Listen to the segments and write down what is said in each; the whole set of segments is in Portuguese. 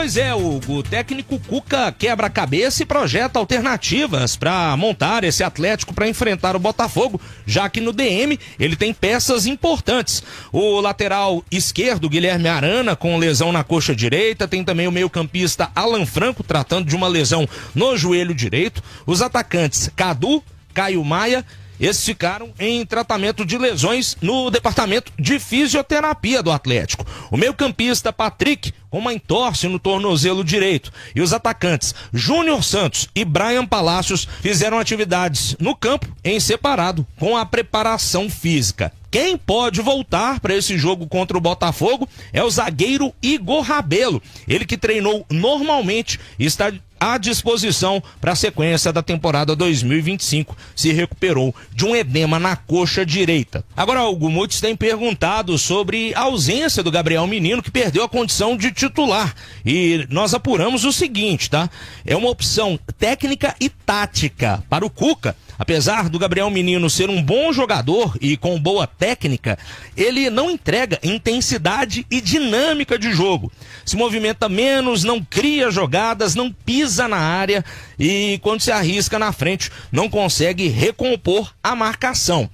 Pois é, o técnico Cuca quebra a cabeça e projeta alternativas para montar esse Atlético para enfrentar o Botafogo, já que no DM ele tem peças importantes. O lateral esquerdo, Guilherme Arana, com lesão na coxa direita, tem também o meio-campista Alan Franco, tratando de uma lesão no joelho direito. Os atacantes Cadu, Caio Maia, esses ficaram em tratamento de lesões no departamento de fisioterapia do Atlético. O meio-campista Patrick, com uma entorse no tornozelo direito. E os atacantes Júnior Santos e Brian Palácios fizeram atividades no campo em separado, com a preparação física. Quem pode voltar para esse jogo contra o Botafogo é o zagueiro Igor Rabelo. Ele que treinou normalmente e está à disposição para a sequência da temporada 2025. Se recuperou de um edema na coxa direita. Agora, muitos têm perguntado sobre a ausência do Gabriel Menino, que perdeu a condição de titular. E nós apuramos o seguinte, tá? É uma opção técnica e tática para o Cuca. Apesar do Gabriel Menino ser um bom jogador e com boa técnica, ele não entrega intensidade e dinâmica de jogo. Se movimenta menos, não cria jogadas, não pisa na área e quando se arrisca na frente, não consegue recompor a marcação.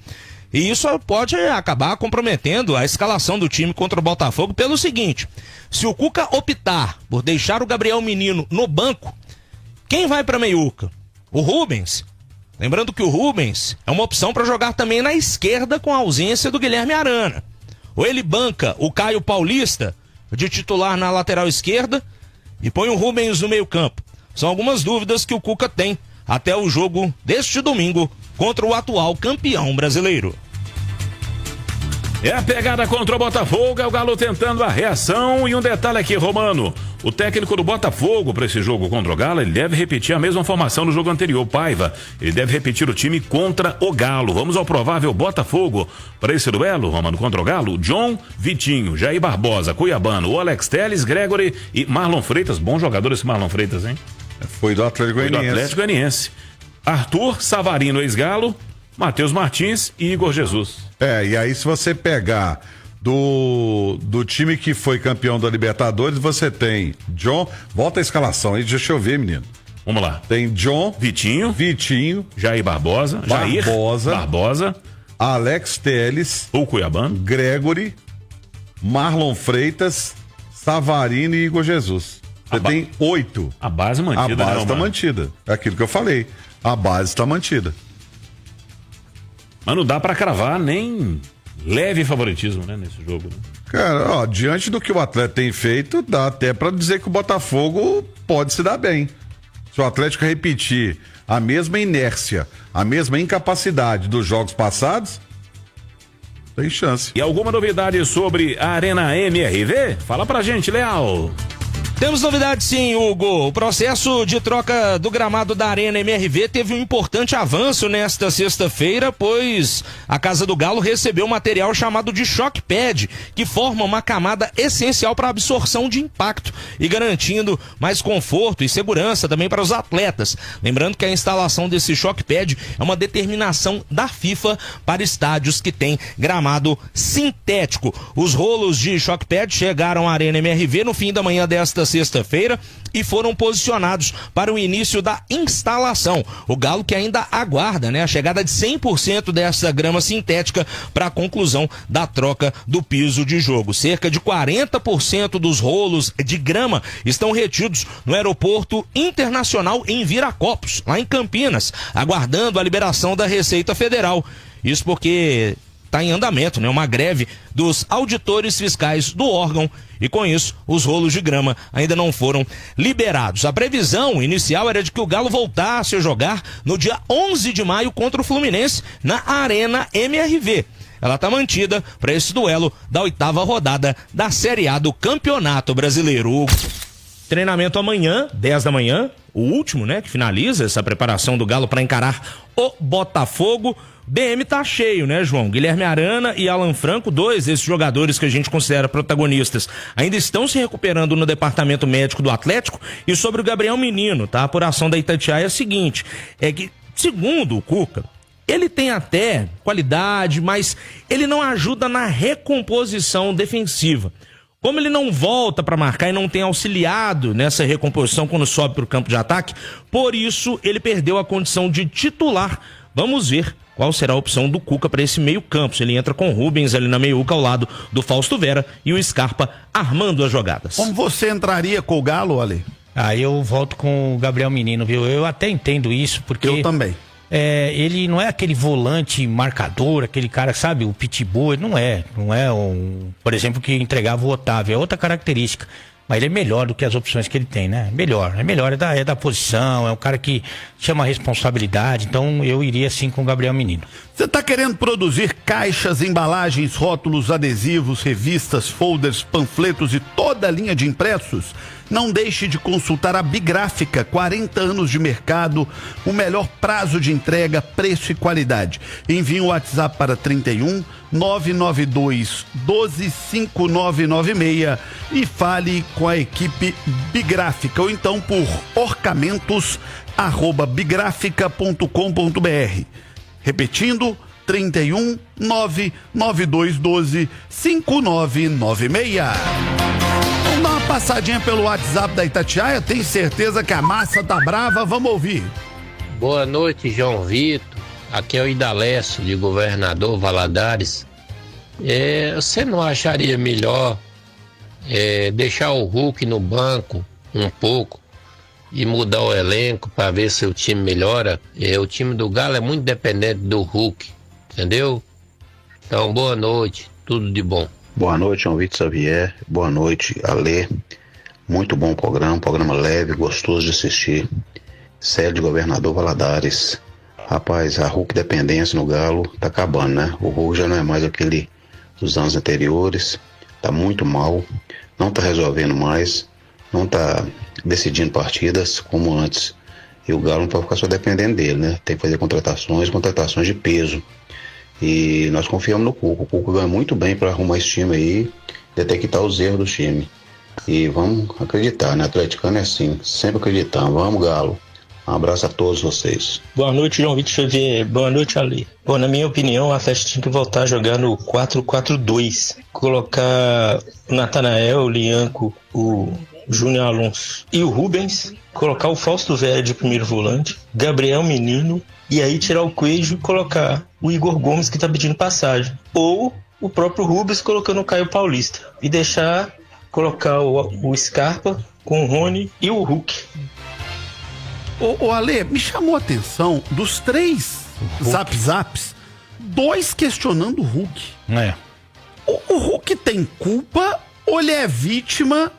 E isso pode acabar comprometendo a escalação do time contra o Botafogo pelo seguinte: se o Cuca optar por deixar o Gabriel Menino no banco, quem vai para a meiuca? O Rubens? Lembrando que o Rubens é uma opção para jogar também na esquerda com a ausência do Guilherme Arana. Ou ele banca o Caio Paulista de titular na lateral esquerda e põe o Rubens no meio-campo. São algumas dúvidas que o Cuca tem até o jogo deste domingo contra o atual campeão brasileiro. É a pegada contra o Botafogo, é o Galo tentando a reação. E um detalhe aqui, Romano: o técnico do Botafogo para esse jogo contra o Galo, ele deve repetir a mesma formação do jogo anterior, Paiva. Ele deve repetir o time contra o Galo. Vamos ao provável Botafogo para esse duelo, Romano, contra o Galo: John, Vitinho, Jair Barbosa, Cuiabano, o Alex Telles, Gregory e Marlon Freitas. Bom jogador esse Marlon Freitas, hein? Foi do Atlético Goianiense. Arthur, Savarino, ex-Galo, Matheus Martins e Igor Jesus. E aí se você pegar do time que foi campeão da Libertadores, você tem John, volta a escalação aí, deixa eu ver, menino. Vamos lá. Tem John, Vitinho, Jair Barbosa, Alex Telles, o Cuiabano, Gregory, Marlon Freitas, Savarino e Igor Jesus. Você tem 8. A base mantida, A base está mantida. É aquilo que eu falei. A base está mantida. Mas não dá pra cravar nem leve favoritismo, né, nesse jogo. Né? Cara, diante do que o Atlético tem feito, dá até pra dizer que o Botafogo pode se dar bem. Se o Atlético repetir a mesma inércia, a mesma incapacidade dos jogos passados, tem chance. E alguma novidade sobre a Arena MRV? Fala pra gente, Leal. Temos novidade sim, Hugo. O processo de troca do gramado da Arena MRV teve um importante avanço nesta sexta-feira, pois a Casa do Galo recebeu um material chamado de Shock Pad, que forma uma camada essencial para a absorção de impacto e garantindo mais conforto e segurança também para os atletas. Lembrando que a instalação desse Shock Pad é uma determinação da FIFA para estádios que têm gramado sintético. Os rolos de Shock Pad chegaram à Arena MRV no fim da manhã desta sexta-feira e foram posicionados para o início da instalação. O Galo que ainda aguarda, a chegada de 100% dessa grama sintética para a conclusão da troca do piso de jogo. Cerca de 40% dos rolos de grama estão retidos no Aeroporto Internacional em Viracopos, lá em Campinas, aguardando a liberação da Receita Federal. Isso porque está em andamento, uma greve dos auditores fiscais do órgão e com isso os rolos de grama ainda não foram liberados. A previsão inicial era de que o Galo voltasse a jogar no dia 11 de maio contra o Fluminense na Arena MRV. Ela está mantida para esse duelo da 8ª rodada da Série A do Campeonato Brasileiro. Treinamento amanhã, 10 da manhã, o último, que finaliza essa preparação do Galo para encarar o Botafogo. DM tá cheio, João? Guilherme Arana e Alan Franco, dois desses jogadores que a gente considera protagonistas, ainda estão se recuperando no departamento médico do Atlético. E sobre o Gabriel Menino, a apuração da Itatiaia é a seguinte, é que, segundo o Cuca, ele tem até qualidade, mas ele não ajuda na recomposição defensiva. Como ele não volta para marcar e não tem auxiliado nessa recomposição quando sobe para o campo de ataque, por isso ele perdeu a condição de titular. Vamos ver qual será a opção do Cuca para esse meio campo. Se ele entra com o Rubens ali na meiuca ao lado do Fausto Vera e o Scarpa armando as jogadas. Como você entraria com o Galo, Ale? Eu volto com o Gabriel Menino, viu? Eu até entendo isso, porque... Eu também. Ele não é aquele volante marcador, aquele cara, sabe, o pitbull, ele não é por exemplo, que entregava o Otávio, é outra característica, mas ele é melhor do que as opções que ele tem, né? É da posição, é um cara que chama a responsabilidade, então eu iria sim com o Gabriel Menino. Você está querendo produzir caixas, embalagens, rótulos, adesivos, revistas, folders, panfletos e toda a linha de impressos? Não deixe de consultar a Bigráfica, 40 anos de mercado, o melhor prazo de entrega, preço e qualidade. Envie um WhatsApp para 31 992 12 5996 e fale com a equipe Bigráfica ou então por orçamentos@bigrafica.com.br. Repetindo, 31 992 12 5996. Vamos dar uma passadinha pelo WhatsApp da Itatiaia, tenho certeza que a massa tá brava, vamos ouvir. Boa noite, João Vitor. Aqui é o Idalécio, de Governador Valadares. Você não acharia melhor deixar o Hulk no banco um pouco e mudar o elenco para ver se o time melhora? O time do Galo é muito dependente do Hulk, entendeu? Então, boa noite, tudo de bom. Boa noite, João Vitor Xavier. Boa noite, Alê. Muito bom programa leve, gostoso de assistir. Célio de Governador Valadares. Rapaz, a Hulk dependência no Galo tá acabando, né? O Hulk já não é mais aquele dos anos anteriores. Tá muito mal, não tá resolvendo mais, não tá decidindo partidas como antes. E o Galo não pode ficar só dependendo dele, né? Tem que fazer contratações de peso. E nós confiamos no Cuca. O Cuca ganha muito bem para arrumar esse time aí, detectar os erros do time. E vamos acreditar, né? Atleticano é assim, sempre acreditando. Vamos, Galo. Um abraço a todos vocês. Boa noite, João Vitor Xavier. Boa noite, Ali. Bom, na minha opinião, o Atlético tinha que voltar a jogar no 4-4-2. Colocar o Natanael, o Lianco, o Júnior Alonso e o Rubens. Colocar o Fausto Vera de primeiro volante. Gabriel Menino. E aí tirar o Coelho e colocar o Igor Gomes, que tá pedindo passagem. Ou o próprio Rubens colocando o Caio Paulista. E colocar o Scarpa com o Rony e o Hulk. Ô Ale, me chamou a atenção dos 3 zaps, 2 questionando o Hulk. O Hulk tem culpa ou ele é vítima?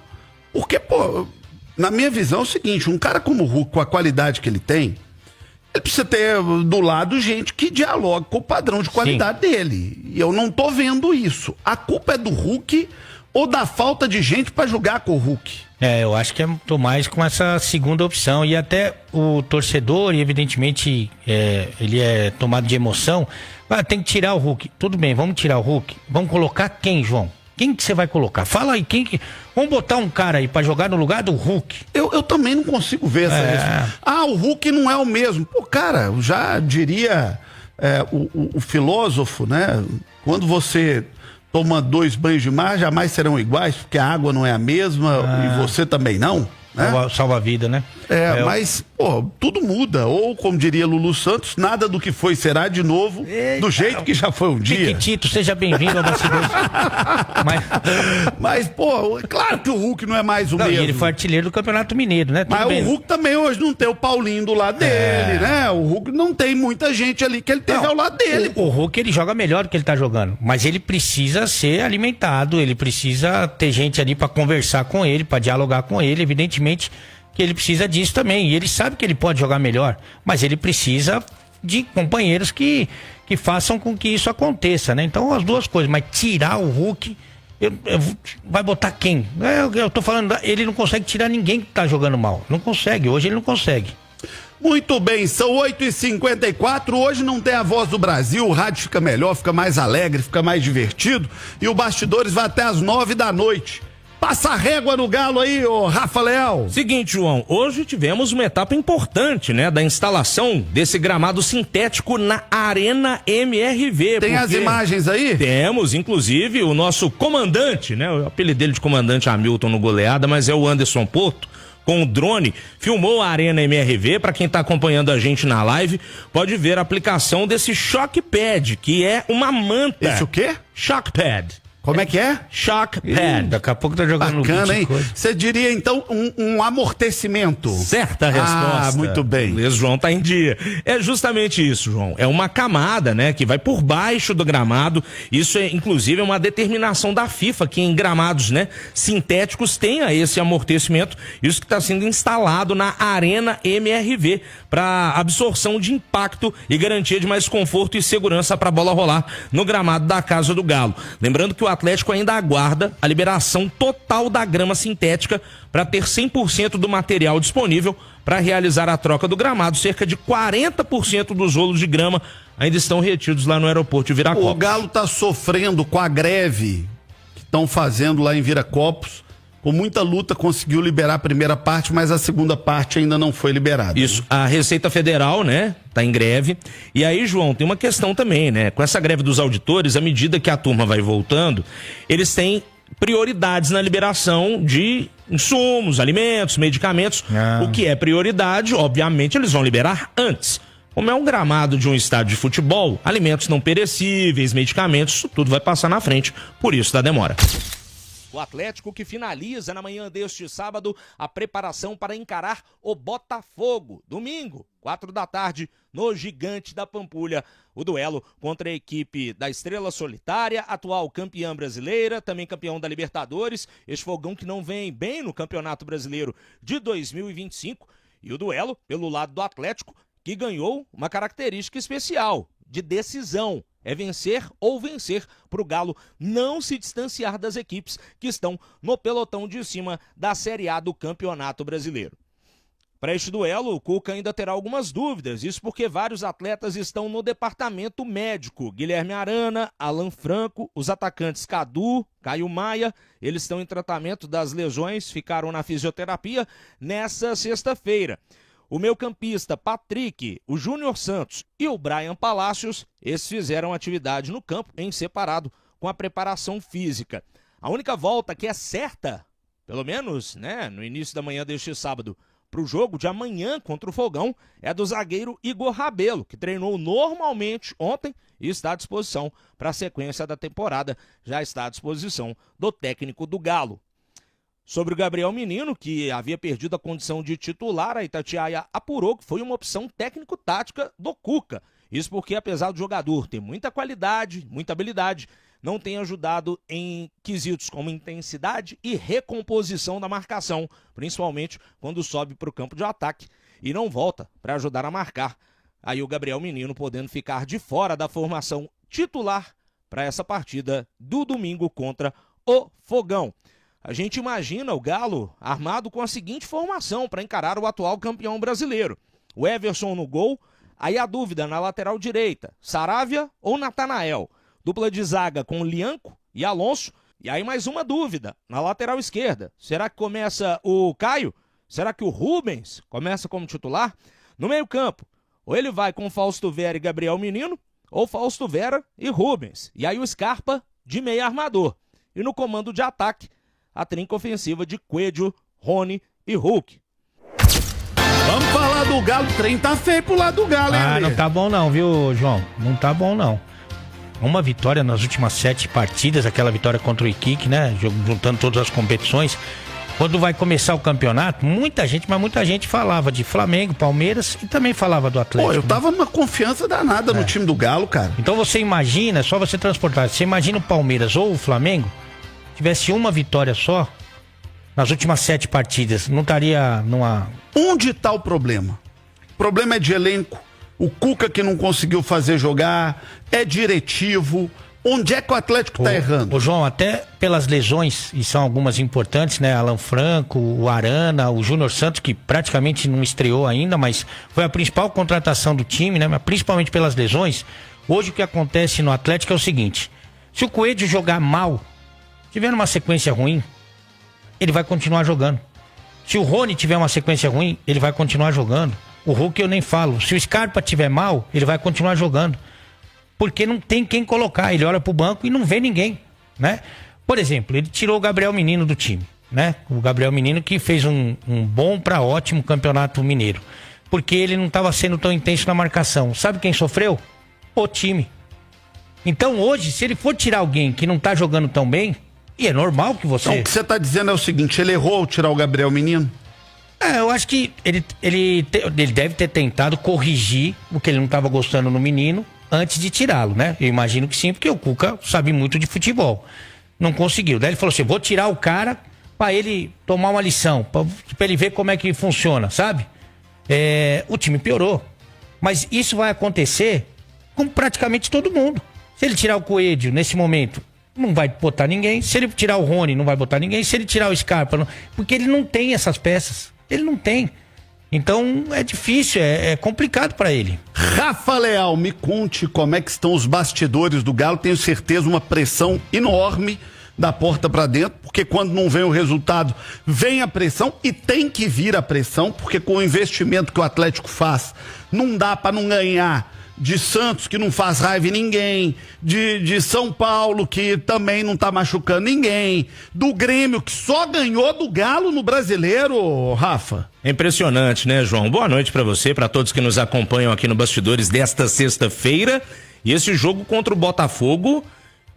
Porque, na minha visão é o seguinte, um cara como o Hulk, com a qualidade que ele tem, ele precisa ter do lado gente que dialogue com o padrão de qualidade dele. E eu não tô vendo isso. A culpa é do Hulk ou da falta de gente pra jogar com o Hulk? Eu acho que tô mais com essa segunda opção. E até o torcedor, e evidentemente ele é tomado de emoção, tem que tirar o Hulk. Tudo bem, vamos tirar o Hulk. Vamos colocar quem, João? Quem que você vai colocar? Fala aí, vamos botar um cara aí pra jogar no lugar do Hulk. Eu também não consigo ver essa resposta. O Hulk não é o mesmo. Cara, eu já diria o filósofo, né? Quando você toma 2 banhos de mar, jamais serão iguais, porque a água não é a mesma e você também não. Né? Salva a vida, né? Mas, tudo muda. Ou, como diria Lulu Santos, nada do que foi será de novo, do jeito que já foi um dia. Piquitito, seja bem-vindo ao Bastidores. Mas, é claro que o Hulk não é mais o mesmo. E ele foi artilheiro do Campeonato Mineiro, né? Mas o Hulk também hoje não tem o Paulinho do lado dele, né? O Hulk não tem muita gente ali que ele teve ao lado dele. O Hulk, ele joga melhor do que ele tá jogando. Mas ele precisa ser alimentado, ele precisa ter gente ali pra conversar com ele, pra dialogar com ele, evidentemente que ele precisa disso também, e ele sabe que ele pode jogar melhor, mas ele precisa de companheiros que façam com que isso aconteça, né? Então as duas coisas, mas tirar o Hulk, vai botar quem? Eu tô falando, ele não consegue tirar ninguém que tá jogando mal, não consegue, hoje ele não consegue. Muito bem, são 8h54, hoje não tem a Voz do Brasil, o rádio fica melhor, fica mais alegre, fica mais divertido, e o Bastidores vai até às 9 da noite. Passa a régua no Galo aí, ô Rafa Leal. Seguinte, João, hoje tivemos uma etapa importante, né, da instalação desse gramado sintético na Arena MRV. Tem as imagens aí? Temos, inclusive, o nosso comandante, né, o apelido dele de comandante Hamilton no Goleada, mas é o Anderson Porto, com o drone, filmou a Arena MRV. Para quem tá acompanhando a gente na live, pode ver a aplicação desse shock pad, que é uma manta. Esse o quê? Shock pad. Como é que é? Shock pad. Daqui a pouco tá jogando bacana, hein? Você diria, então, um amortecimento. Certa resposta. Ah, muito bem. Beleza, João tá em dia. É justamente isso, João. É uma camada, né, que vai por baixo do gramado. Isso é, inclusive, uma determinação da FIFA, que em gramados, né, sintéticos tenha esse amortecimento. Isso que está sendo instalado na Arena MRV para absorção de impacto e garantia de mais conforto e segurança para a bola rolar no gramado da Casa do Galo. Lembrando que o Atlético ainda aguarda a liberação total da grama sintética para ter 100% do material disponível para realizar a troca do gramado. Cerca de 40% dos rolos de grama ainda estão retidos lá no aeroporto de Viracopos. O Galo está sofrendo com a greve que estão fazendo lá em Viracopos. Com muita luta conseguiu liberar a primeira parte, mas a segunda parte ainda não foi liberada. Isso, a Receita Federal, né, tá em greve. E aí, João, tem uma questão também, né? Com essa greve dos auditores, à medida que a turma vai voltando, eles têm prioridades na liberação de insumos, alimentos, medicamentos. O que é prioridade, obviamente, eles vão liberar antes. Como é um gramado de um estádio de futebol, alimentos não perecíveis, medicamentos, isso tudo vai passar na frente, por isso da demora. O Atlético que finaliza na manhã deste sábado a preparação para encarar o Botafogo. Domingo, 16h, no Gigante da Pampulha. O duelo contra a equipe da Estrela Solitária, atual campeã brasileira, também campeão da Libertadores. Este Fogão que não vem bem no Campeonato Brasileiro de 2025. E o duelo pelo lado do Atlético, que ganhou uma característica especial, de decisão. É vencer ou vencer para o Galo não se distanciar das equipes que estão no pelotão de cima da Série A do Campeonato Brasileiro. Para este duelo, o Cuca ainda terá algumas dúvidas, isso porque vários atletas estão no departamento médico. Guilherme Arana, Alan Franco, os atacantes Cadu, Caio Maia, eles estão em tratamento das lesões, ficaram na fisioterapia nessa sexta-feira. O meio-campista Patrick, o Júnior Santos e o Brian Palácios, esses fizeram atividade no campo em separado com a preparação física. A única volta que é certa, pelo menos, né, no início da manhã deste sábado, para o jogo de amanhã contra o Fogão, é do zagueiro Igor Rabelo, que treinou normalmente ontem e está à disposição para a sequência da temporada, já está à disposição do técnico do Galo. Sobre o Gabriel Menino, que havia perdido a condição de titular, a Itatiaia apurou que foi uma opção técnico-tática do Cuca. Isso porque, apesar do jogador ter muita qualidade, muita habilidade, não tem ajudado em quesitos como intensidade e recomposição da marcação, principalmente quando sobe para o campo de ataque e não volta para ajudar a marcar. Aí o Gabriel Menino podendo ficar de fora da formação titular para essa partida do domingo contra o Fogão. A gente imagina o Galo armado com a seguinte formação para encarar o atual campeão brasileiro. O Everson no gol, aí a dúvida na lateral direita, Saravia ou Natanael. Dupla de zaga com Lianco e Alonso. E aí mais uma dúvida, na lateral esquerda, será que começa o Caio? Será que o Rubens começa como titular? No meio campo, ou ele vai com Fausto Vera e Gabriel Menino, ou Fausto Vera e Rubens. E aí o Scarpa de meio armador. E no comando de ataque, a trinca ofensiva de Coelho, Rony e Hulk. Vamos falar do Galo, o trem tá feio pro lado do Galo, hein? Não tá bom não, viu, João? Não tá bom não. Uma vitória nas últimas 7 partidas, aquela vitória contra o Iquique, né? Juntando todas as competições. Quando vai começar o campeonato, muita gente falava de Flamengo, Palmeiras e também falava do Atlético. Pô, eu tava numa confiança danada no time do Galo, cara. Então você imagina, só você transportar, você imagina o Palmeiras ou o Flamengo tivesse uma vitória só nas últimas 7 partidas, não estaria numa... Onde tá o problema? O problema é de elenco, o Cuca que não conseguiu fazer jogar, é diretivo. Onde é que o Atlético tá errando? Ô João, até pelas lesões, e são algumas importantes, né? Alan Franco, o Arana, o Júnior Santos, que praticamente não estreou ainda, mas foi a principal contratação do time, né? Mas principalmente pelas lesões. Hoje o que acontece no Atlético é o seguinte: se o Coelho jogar mal, tiver uma sequência ruim, ele vai continuar jogando. Se o Rony tiver uma sequência ruim, ele vai continuar jogando. O Hulk eu nem falo. Se o Scarpa tiver mal, ele vai continuar jogando. Porque não tem quem colocar. Ele olha pro banco e não vê ninguém, né? Por exemplo, ele tirou o Gabriel Menino do time, né? O Gabriel Menino que fez um bom para ótimo campeonato mineiro. Porque ele não estava sendo tão intenso na marcação. Sabe quem sofreu? O time. Então hoje, se ele for tirar alguém que não tá jogando tão bem, e é normal que você... Então, o que você tá dizendo é o seguinte, ele errou ao tirar o Gabriel Menino? Eu acho que ele deve ter tentado corrigir o que ele não estava gostando no menino antes de tirá-lo, né? Eu imagino que sim, porque o Cuca sabe muito de futebol. Não conseguiu. Daí ele falou assim, vou tirar o cara para ele tomar uma lição, para ele ver como é que funciona, sabe? O time piorou. Mas isso vai acontecer com praticamente todo mundo. Se ele tirar o Coelho nesse momento, não vai botar ninguém. Se ele tirar o Rony, não vai botar ninguém. Se ele tirar o Scarpa, não... porque ele não tem essas peças. Ele não tem. Então é difícil, é complicado para ele. Rafa Leal, me conte como é que estão os bastidores do Galo. Tenho certeza uma pressão enorme da porta para dentro, porque quando não vem o resultado, vem a pressão e tem que vir a pressão, porque com o investimento que o Atlético faz, não dá para não ganhar de Santos, que não faz raiva em ninguém, de São Paulo, que também não tá machucando ninguém, do Grêmio, que só ganhou do Galo no Brasileiro, Rafa. É impressionante, né, João? Boa noite pra você, pra todos que nos acompanham aqui no Bastidores desta sexta-feira. E esse jogo contra o Botafogo,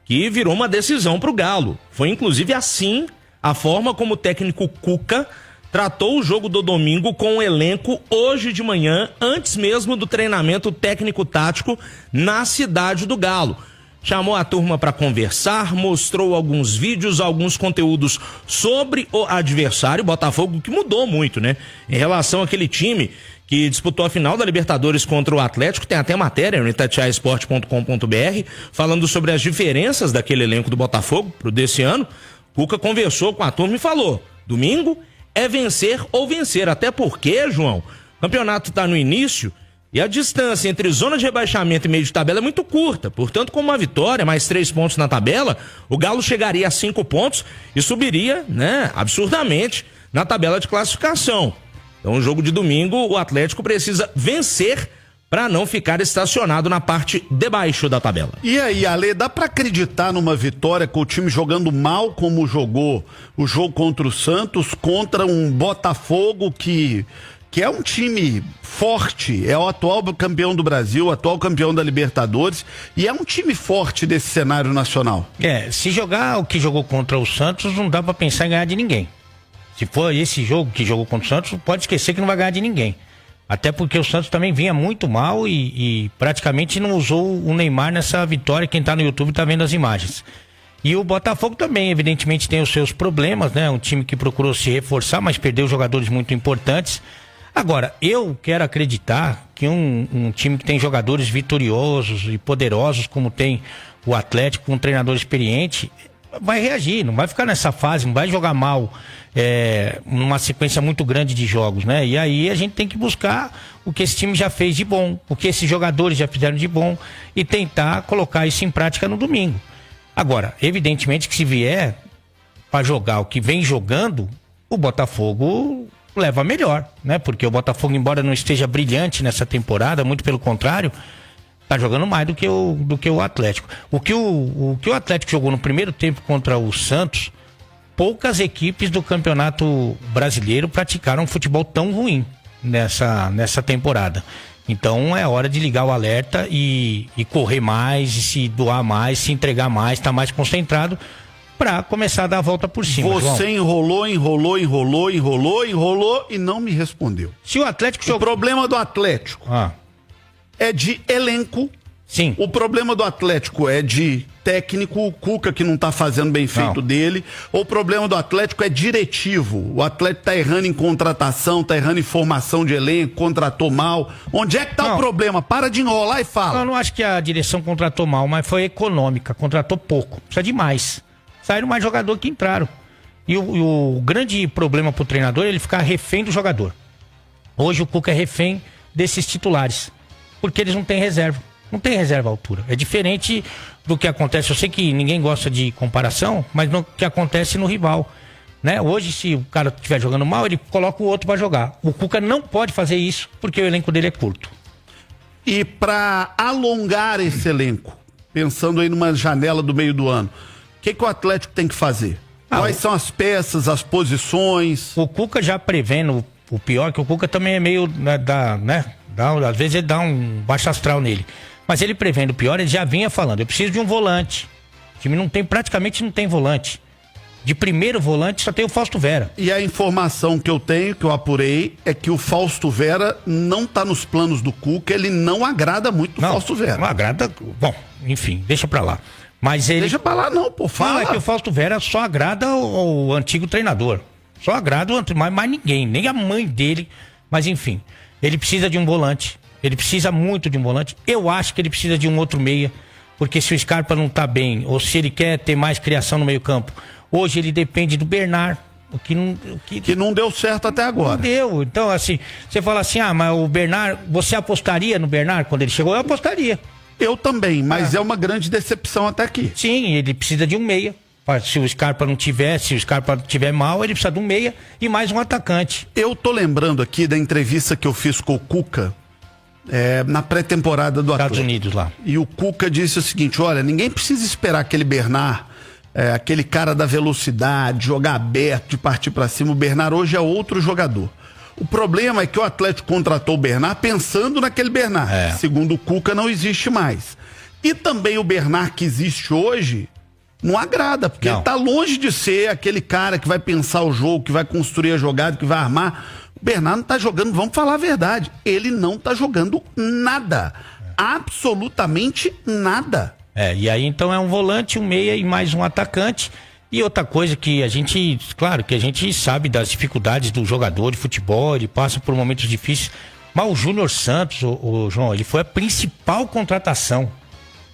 que virou uma decisão pro Galo. Foi inclusive assim a forma como o técnico Cuca tratou o jogo do domingo com o elenco hoje de manhã, antes mesmo do treinamento técnico-tático na cidade do Galo. Chamou a turma para conversar, mostrou alguns vídeos, alguns conteúdos sobre o adversário, Botafogo, que mudou muito, né? Em relação àquele time que disputou a final da Libertadores contra o Atlético, tem até matéria no itatiaesporte.com.br falando sobre as diferenças daquele elenco do Botafogo pro desse ano. Cuca conversou com a turma e falou, domingo é vencer ou vencer, até porque, João, o campeonato está no início e a distância entre zona de rebaixamento e meio de tabela é muito curta. Portanto, com uma vitória, mais 3 pontos na tabela, o Galo chegaria a 5 pontos e subiria, né, absurdamente na tabela de classificação. Então, no jogo de domingo, o Atlético precisa vencer para não ficar estacionado na parte de baixo da tabela. E aí, Ale, dá para acreditar numa vitória com o time jogando mal como jogou o jogo contra o Santos, contra um Botafogo que é um time forte, é o atual campeão do Brasil, o atual campeão da Libertadores, e é um time forte desse cenário nacional? Se jogar o que jogou contra o Santos, não dá para pensar em ganhar de ninguém. Se for esse jogo que jogou contra o Santos, pode esquecer que não vai ganhar de ninguém. Até porque o Santos também vinha muito mal e praticamente não usou o Neymar nessa vitória. Quem tá no YouTube tá vendo as imagens. E o Botafogo também, evidentemente, tem os seus problemas, né? Um time que procurou se reforçar, mas perdeu jogadores muito importantes. Agora, eu quero acreditar que um time que tem jogadores vitoriosos e poderosos, como tem o Atlético, um treinador experiente, vai reagir, não vai ficar nessa fase, não vai jogar mal numa sequência muito grande de jogos, né? E aí a gente tem que buscar o que esse time já fez de bom, o que esses jogadores já fizeram de bom e tentar colocar isso em prática no domingo. Agora, evidentemente que se vier para jogar o que vem jogando, o Botafogo leva melhor, né? Porque o Botafogo, embora não esteja brilhante nessa temporada, muito pelo contrário, tá jogando mais do que o Atlético. O que o Atlético jogou no primeiro tempo contra o Santos, poucas equipes do Campeonato Brasileiro praticaram um futebol tão ruim nessa temporada. Então é hora de ligar o alerta e correr mais, e se doar mais, se entregar mais, estar mais concentrado para começar a dar a volta por cima. Você enrolou e não me respondeu. Se o Atlético jogou... O problema do Atlético é de elenco. Sim. O problema do Atlético é de técnico, o Cuca que não tá fazendo bem feito dele. O problema do Atlético é diretivo. O Atlético tá errando em contratação, tá errando em formação de elenco, contratou mal. Onde é que tá o problema? Para de enrolar e fala. Eu não acho que a direção contratou mal, mas foi econômica, contratou pouco. Precisa de mais. Saíram mais jogador que entraram. E o grande problema pro treinador é ele ficar refém do jogador. Hoje o Cuca é refém desses titulares, porque eles não têm reserva. Não tem reserva à altura. É diferente do que acontece. Eu sei que ninguém gosta de comparação, mas no que acontece no rival. Né? Hoje, se o cara estiver jogando mal, ele coloca o outro para jogar. O Cuca não pode fazer isso porque o elenco dele é curto. E para alongar esse elenco, pensando aí numa janela do meio do ano, o que o Atlético tem que fazer? Quais são as peças, as posições? O Cuca já prevendo o pior, que o Cuca também é meio, às vezes ele dá um baixo astral nele. Mas ele prevendo o pior, ele já vinha falando, eu preciso de um volante. O time praticamente não tem volante. De primeiro volante só tem o Fausto Vera. E a informação que eu tenho, que eu apurei, é que o Fausto Vera não tá nos planos do Cuca, ele não agrada muito o Fausto Vera. Não agrada, bom, enfim, deixa pra lá. Mas ele... Deixa pra lá não, pô, fala. Não, é que o Fausto Vera só agrada o antigo treinador. Só agrada mais ninguém, nem a mãe dele. Mas enfim, ele precisa de um volante. Ele precisa muito de um volante. Eu acho que ele precisa de um outro meia. Porque se o Scarpa não tá bem, ou se ele quer ter mais criação no meio campo, hoje ele depende do Bernard. Que não deu certo até agora. Não deu. Então, assim, você fala assim, mas o Bernard, você apostaria no Bernard quando ele chegou? Eu apostaria. Eu também, mas é uma grande decepção até aqui. Sim, ele precisa de um meia. Se o Scarpa não tiver, se o Scarpa tiver mal, ele precisa de um meia e mais um atacante. Eu tô lembrando aqui da entrevista que eu fiz com o Cuca na pré-temporada do Atlético. Estados Unidos lá. E o Cuca disse o seguinte, olha, ninguém precisa esperar aquele Bernard, aquele cara da velocidade, jogar aberto, de partir pra cima. O Bernard hoje é outro jogador. O problema é que o Atlético contratou o Bernard pensando naquele Bernard. Segundo o Cuca, não existe mais. E também o Bernard que existe hoje não agrada, porque ele tá longe de ser aquele cara que vai pensar o jogo, que vai construir a jogada, que vai armar. O Bernard não tá jogando, vamos falar a verdade, ele não tá jogando nada. Absolutamente nada. E aí então é um volante, um meia e mais um atacante. E outra coisa que a gente sabe das dificuldades do jogador de futebol, ele passa por momentos difíceis, mas o Júnior Santos, o João, ele foi a principal contratação.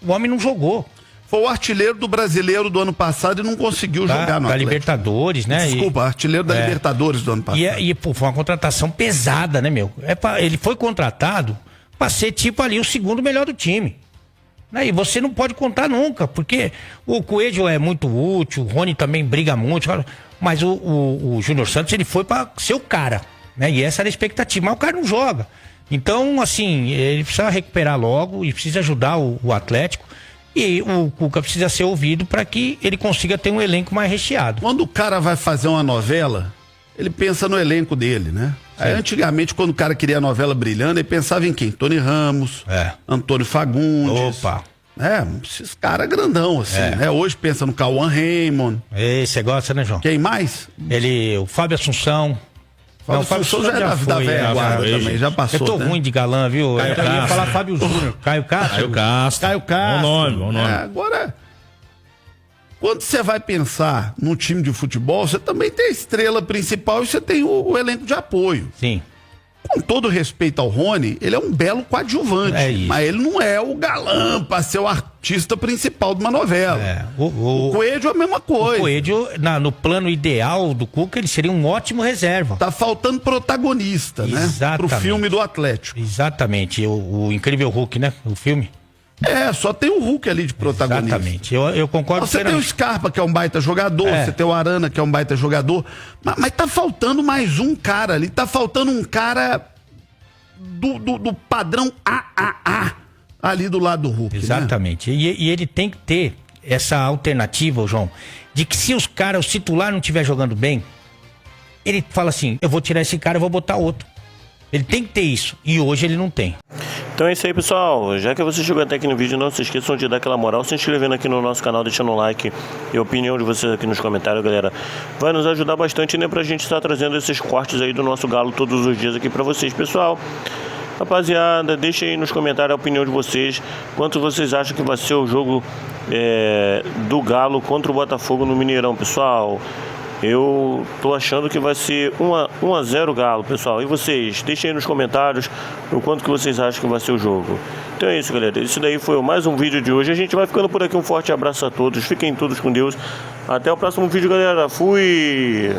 O homem não jogou. Foi o artilheiro do Brasileiro do ano passado e não conseguiu jogar no da Atlético. Libertadores, né? Desculpa, artilheiro da Libertadores do ano passado. E foi uma contratação pesada, né, meu? Ele foi contratado pra ser tipo ali o segundo melhor do time. E você não pode contar nunca, porque o Coelho é muito útil, o Rony também briga muito, mas o Júnior Santos, ele foi pra ser o cara, né? E essa era a expectativa, mas o cara não joga. Então, assim, ele precisa recuperar logo e precisa ajudar o Atlético. E o Cuca precisa ser ouvido para que ele consiga ter um elenco mais recheado. Quando o cara vai fazer uma novela, ele pensa no elenco dele, né? Aí, antigamente, quando o cara queria a novela brilhando, ele pensava em quem? Tony Ramos, Antônio Fagundes. Opa! Esses caras grandão, assim, né? Hoje pensa no Cauã Raymond. Você gosta, né, João? Quem mais? O Fábio Assunção. O Fábio Assunção já é da velha guarda também, já passou. Eu tô ruim de galã, viu? Eu ia falar Fábio Júnior. Caio Castro. Bom nome. Agora, quando você vai pensar num time de futebol, você também tem a estrela principal e você tem o elenco de apoio. Sim. Com todo respeito ao Rony, ele é um belo coadjuvante, mas ele não é o galã pra ser o artista principal de uma novela. O Coelho é a mesma coisa. O Coelho, no plano ideal do Cuca, ele seria um ótimo reserva. Tá faltando protagonista, né? Pro filme do Atlético. Exatamente, o Incrível Hulk, né? O filme. Só tem o Hulk ali de protagonista. Exatamente, eu concordo. Você tem o Scarpa, que é um baita jogador, você tem o Arana, que é um baita jogador, mas tá faltando mais um cara ali, tá faltando um cara do padrão AAA ali do lado do Hulk. Exatamente, né? E ele tem que ter essa alternativa, João, de que se os titular não estiver jogando bem, ele fala assim, eu vou tirar esse cara, eu vou botar outro. Ele tem que ter isso, e hoje ele não tem. Então é isso aí, pessoal. Já que você chegou até aqui no vídeo, não se esqueçam de dar aquela moral, se inscrevendo aqui no nosso canal, deixando um like e a opinião de vocês aqui nos comentários, galera. Vai nos ajudar bastante, né, pra gente estar trazendo esses cortes aí do nosso Galo todos os dias aqui pra vocês, pessoal. Rapaziada, deixa aí nos comentários a opinião de vocês. Quanto vocês acham que vai ser o jogo do Galo contra o Botafogo no Mineirão, pessoal? Eu tô achando que vai ser 1-0 Galo, pessoal. E vocês? Deixem aí nos comentários o quanto que vocês acham que vai ser o jogo. Então é isso, galera. Esse daí foi mais um vídeo de hoje. A gente vai ficando por aqui. Um forte abraço a todos. Fiquem todos com Deus. Até o próximo vídeo, galera. Fui!